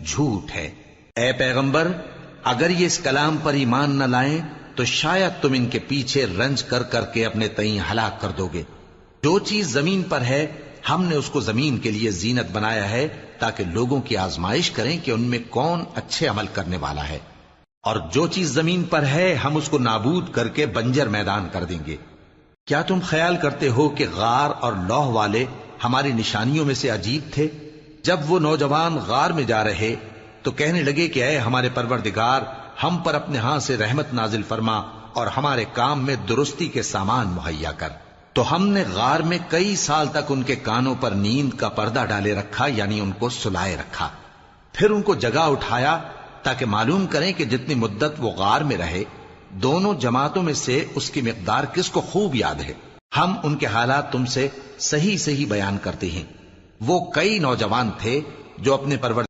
झूठ है। ए पैगंबर, अगर ये इस कलाम पर ईमान न लाएं तो शायद तुम इनके पीछे रंज कर करके अपने तई हलाक कर दोगे। जो चीज जमीन पर है हमने उसको जमीन के लिए जीनत बनाया है ताकि लोगों की आजमाइश करें कि उनमें कौन अच्छे अमल करने वाला है, और जो चीज जमीन पर है हम उसको नाबूद करके बंजर मैदान कर देंगे। क्या तुम ख्याल करते हो कि गार और लौह वाले हमारी निशानियों में से अजीब थे? जब वो नौजवान गार में जा रहे तो कहने लगे कि ऐ हमारे परवरदिगार, हम पर अपने हाथ से रहमत नाजिल फरमा और हमारे काम में दुरुस्ती के सामान मुहैया कर। तो हमने गार में कई साल तक उनके कानों पर नींद का पर्दा डाले रखा, यानी उनको सुलाए रखा। फिर उनको जगा उठाया ताकि मालूम करें कि जितनी मुद्दत वो गार में रहे, दोनों जमातों में से उसकी मिकदार किसको खूब याद है। हम उनके हालात तुमसे सही सही बयान करते हैं। वो कई नौजवान थे जो अपने परवर